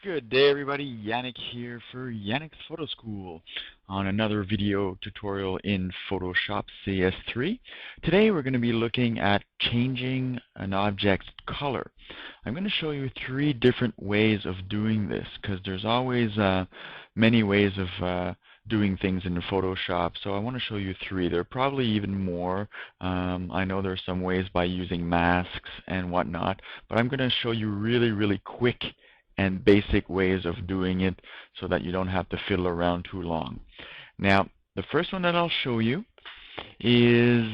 Good day everybody, Yannick here for Yannick's Photo School on another video tutorial in Photoshop CS3. Today we're going to be looking at changing an object's color. I'm going to show you three different ways of doing this because there's always many ways of doing things in Photoshop, so I want to show you three. There are probably even more. I know there are some ways by using masks and whatnot, but I'm going to show you really quick and basic ways of doing it so that you don't have to fiddle around too long. Now, the first one that I'll show you is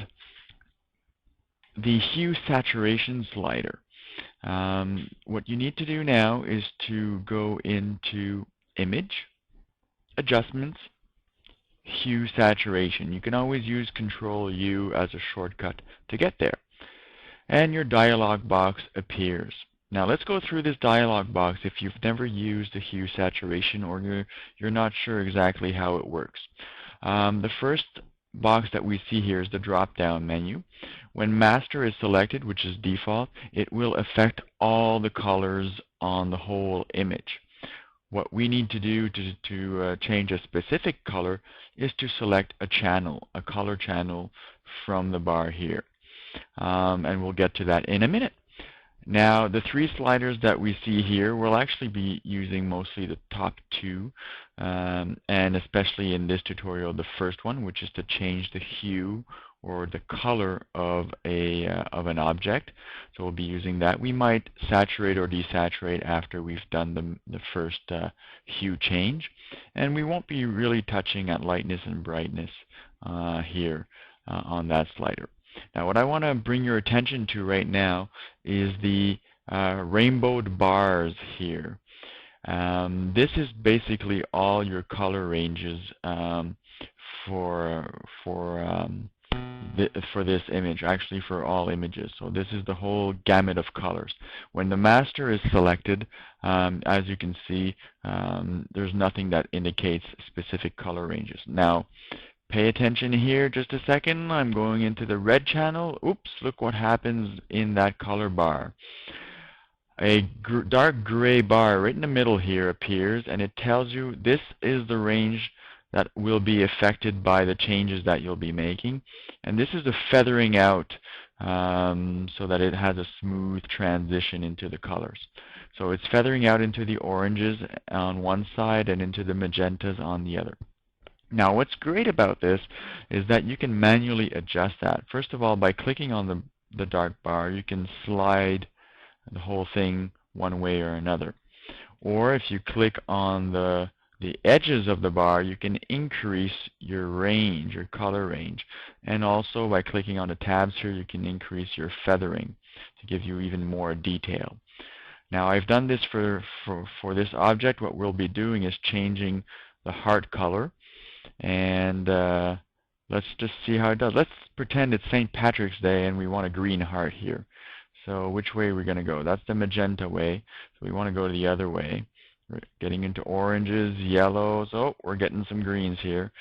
the hue saturation slider. What you need to do now is to go into Image, Adjustments, Hue Saturation. You can always use Control U as a shortcut to get there. And your dialog box appears. Now let's go through this dialog box if you've never used the hue saturation or you're not sure exactly how it works. The first box that we see here is the drop-down menu. When master is selected, which is default, it will affect all the colors on the whole image. What we need to do to change a specific color is to select a channel, a color channel from the bar here. And we'll get to that in a minute. Now, the three sliders that we see here, we'll actually be using mostly the top two, and especially in this tutorial, the first one, which is to change the hue or the color of an object. So we'll be using that. We might saturate or desaturate after we've done the first hue change, and we won't be really touching at lightness and brightness here on that slider. Now what I want to bring your attention to right now is the rainbowed bars here. This is basically all your color ranges for this image, actually for all images. So this is the whole gamut of colors. When the master is selected, as you can see, there's nothing that indicates specific color ranges. Now, pay attention here just a second. I'm going into the red channel. Oops, look what happens in that color bar. A dark gray bar right in the middle here appears, and it tells you this is the range that will be affected by the changes that you'll be making. And this is the feathering out so that it has a smooth transition into the colors. So it's feathering out into the oranges on one side and into the magentas on the other. Now what's great about this is that you can manually adjust that. First of all, by clicking on the dark bar, you can slide the whole thing one way or another. Or if you click on the edges of the bar, you can increase your range, your color range. And also by clicking on the tabs here, you can increase your feathering to give you even more detail. Now I've done this for this object. What we'll be doing is changing the heart color. And let's just see how it does. Let's pretend it's St. Patrick's Day and we want a green heart here. So which way are we going to go? That's the magenta way. So we want to go the other way. We're getting into oranges, yellows. Oh, we're getting some greens here.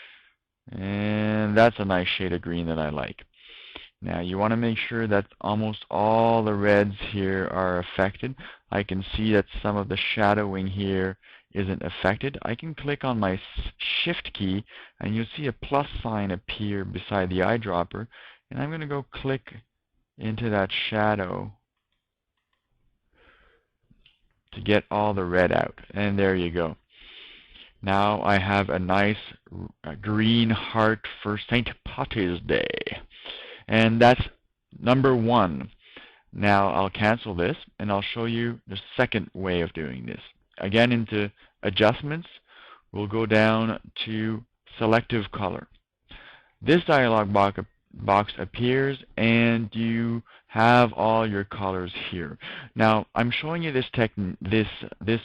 And that's a nice shade of green that I like. Now you want to make sure that almost all the reds here are affected. I can see that some of the shadowing here isn't affected. I can click on my Shift key and you'll see a plus sign appear beside the eyedropper, and I'm going to go click into that shadow to get all the red out, and there you go. Now I have a nice green heart for St. Patrick's Day, and that's number one. Now I'll cancel this and I'll show you the second way of doing this. Again, into Adjustments, we'll go down to Selective Color. This dialog box appears and you have all your colors here. Now I'm showing you this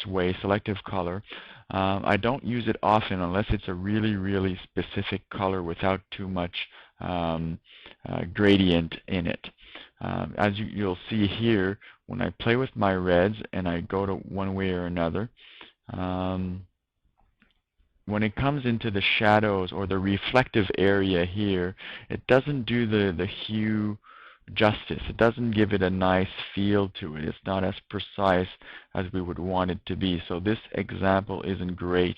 way, Selective Color. I don't use it often unless it's a really specific color without too much gradient in it. As you'll see here, when I play with my reds and I go to one way or another, when it comes into the shadows or the reflective area here, it doesn't do the hue justice. It doesn't give it a nice feel to it. It's not as precise as we would want it to be. So this example isn't great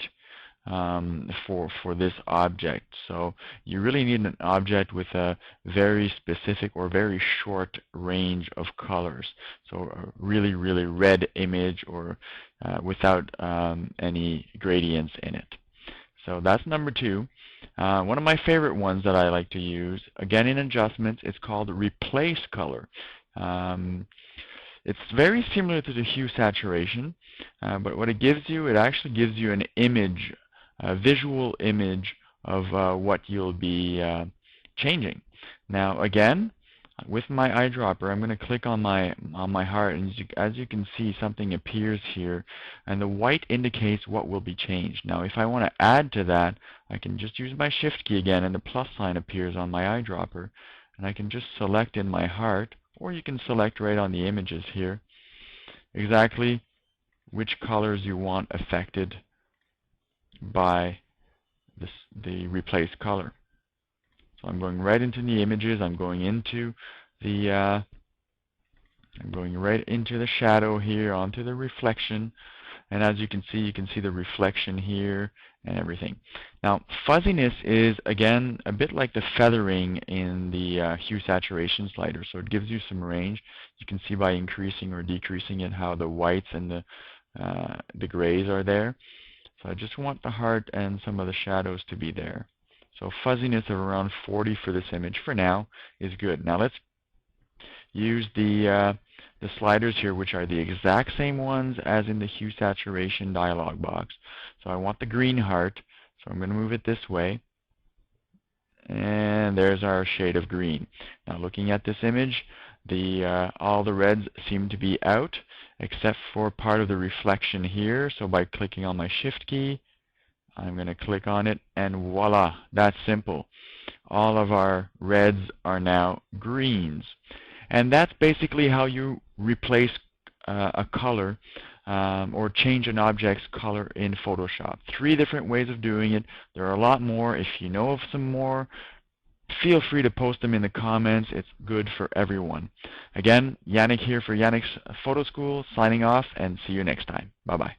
for this object. So you really need an object with a very specific or very short range of colors. So a really, really red image or without any gradients in it. So that's number 2. One of my favorite ones that I like to use, again in adjustments, it's called Replace Color. It's very similar to the hue saturation, but what it gives you, it actually gives you an image, a visual image of what you'll be changing. Now again, with my eyedropper, I'm going to click on my heart, and as you can see, something appears here, and the white indicates what will be changed. Now, if I want to add to that, I can just use my Shift key again, and the plus sign appears on my eyedropper, and I can just select in my heart, or you can select right on the images here, exactly which colors you want affected by the replace color. So I'm going right into the images. I'm going right into the shadow here, onto the reflection, and as you can see the reflection here and everything. Now, fuzziness is again a bit like the feathering in the hue saturation slider. So it gives you some range. You can see by increasing or decreasing it how the whites and the grays are there. So I just want the heart and some of the shadows to be there. So fuzziness of around 40 for this image for now is good. Now let's use the sliders here, which are the exact same ones as in the hue saturation dialog box. So I want the green heart, so I'm going to move it this way. And there's our shade of green. Now looking at this image, all the reds seem to be out, except for part of the reflection here. So by clicking on my Shift key, I'm going to click on it, and voila, that's simple. All of our reds are now greens. And that's basically how you replace a color or change an object's color in Photoshop. 3 different ways of doing it. There are a lot more. If you know of some more, feel free to post them in the comments. It's good for everyone. Again, Yannick here for Yannick's Photo School, signing off, and see you next time. Bye-bye.